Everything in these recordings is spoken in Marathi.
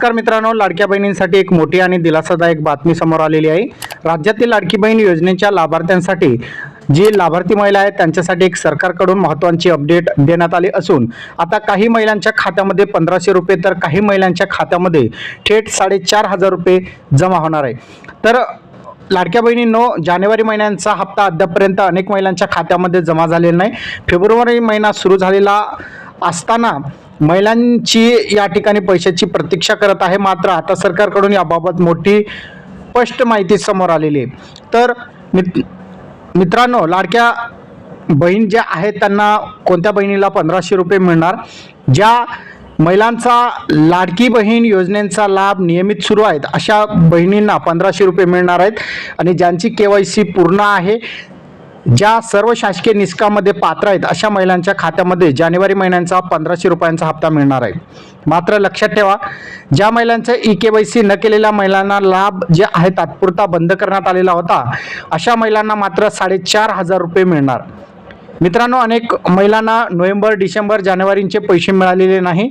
नमस्कार मित्रांनो, लाडक्या बहिणींसाठी एक मोठी आणि दिलासादायक बातमी समोर आलेली आहे। राज्यातील लाडकी बहीण योजनेच्या लाभार्थ्यांसाठी जी लाभार्थी महिला आहेत त्यांच्यासाठी एक सरकारकडून महत्त्वाची अपडेट देण्यात आली असून आता काही महिलांच्या खात्यामध्ये 1500 रुपये तर काही महिलांच्या खात्यामध्ये थेट 4500 रुपये जमा होणार आहे। तर लाडक्या बहिणींनो, जानेवारी महिन्यांचा हप्ता अद्यापपर्यंत अनेक महिलांच्या खात्यामध्ये जमा झालेला नाही। फेब्रुवारी महिना सुरू झालेला असताना महिलांची या ठिकाणी पैशाची प्रतीक्षा करत आहे, मात्र आता सरकारकडून याबाबत मोठी स्पष्ट माहिती समोर आलेली आहे। तर मित्रांनो, लाडक्या बहीण ज्या आहेत त्यांना कोणत्या बहिणीला 1500 रुपये मिळणार? ज्या महिलांचा लाडकी बहीण योजनेचा लाभ नियमित सुरू आहेत अशा बहिणींना 1500 रुपये मिळणार आहेत आणि ज्यांची KYC पूर्ण आहे, ज्या सर्व शासकीय निकषामध्ये पात्र आहेत अशा महिलांच्या खात्यामध्ये जानेवारी महिन्याचा 1500 रुपयांचा हप्ता मिळणार आहे। मात्र लक्षात ठेवा, ज्या महिलांचे KYC न केलेल्या महिलांना लाभ जे आहे तात्पुरता बंद करण्यात आलेला होता अशा महिलांना मात्र 4500 रुपये मिळणार। मित्रांनो, अनेक महिलांना नोव्हेंबर, डिसेंबर, जानेवारीचे पैसे मिळालेले नाही।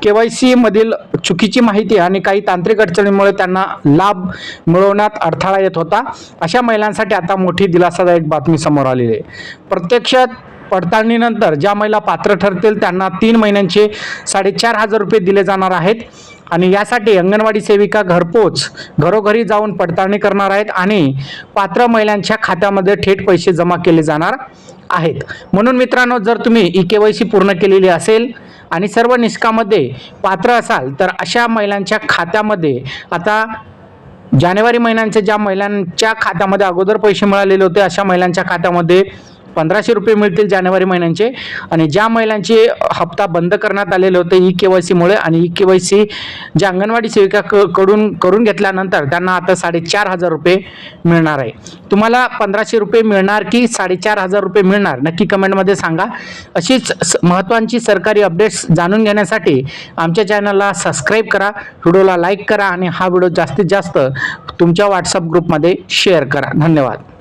KYC मधील चुकीची माहिती आणि काही तांत्रिक अडचणींमुळे त्यांना लाभ मिळवण्यात अडथळा येत होता। अशा महिलांसाठी आता मोठी दिलासादायक बातमी समोर आलेली आहे। प्रत्यक्षात पडताळणीनंतर ज्या महिला पात्र ठरतील त्यांना 3 महिन्यांचे 4500 रुपये दिले जाणार आहेत आणि यासाठी अंगणवाडी सेविका घरपोच घरोघरी जाऊन पडताळणी करणार आहेत आणि पात्र महिलांच्या खात्यामध्ये थेट पैसे जमा केले जाणार आहेत। म्हणून मित्रांनो, जर तुम्ही KYC पूर्ण केलेली असेल आणि सर्व निकषामध्ये पात्र असाल तर अशा महिलांच्या खात्यामध्ये आता जानेवारी महिन्यांच्या ज्या महिलांच्या खात्यामध्ये अगोदर पैसे मिळालेले होते अशा महिलांच्या खात्यामध्ये 1500 रुपये मिळतील जानेवारी महिन्यांचे आणि ज्या महिलांचे हप्ता बंद करण्यात आलेले होते KYC मुळे आणि KYC ज्या अंगणवाडी सेविका कडून करून घेतल्यानंतर त्यांना आता 4500 रुपये मिळणार आहे। तुम्हाला 1500 रुपये मिळणार की 4500 रुपये मिळणार नक्की कमेंटमध्ये सांगा। अशीच महत्त्वाची सरकारी अपडेट्स जाणून घेण्यासाठी आमच्या चॅनलला सबस्क्राईब करा, व्हिडिओला लाईक करा आणि हा व्हिडिओ जास्तीत जास्त तुमच्या WhatsApp ग्रुपमध्ये शेअर करा। धन्यवाद।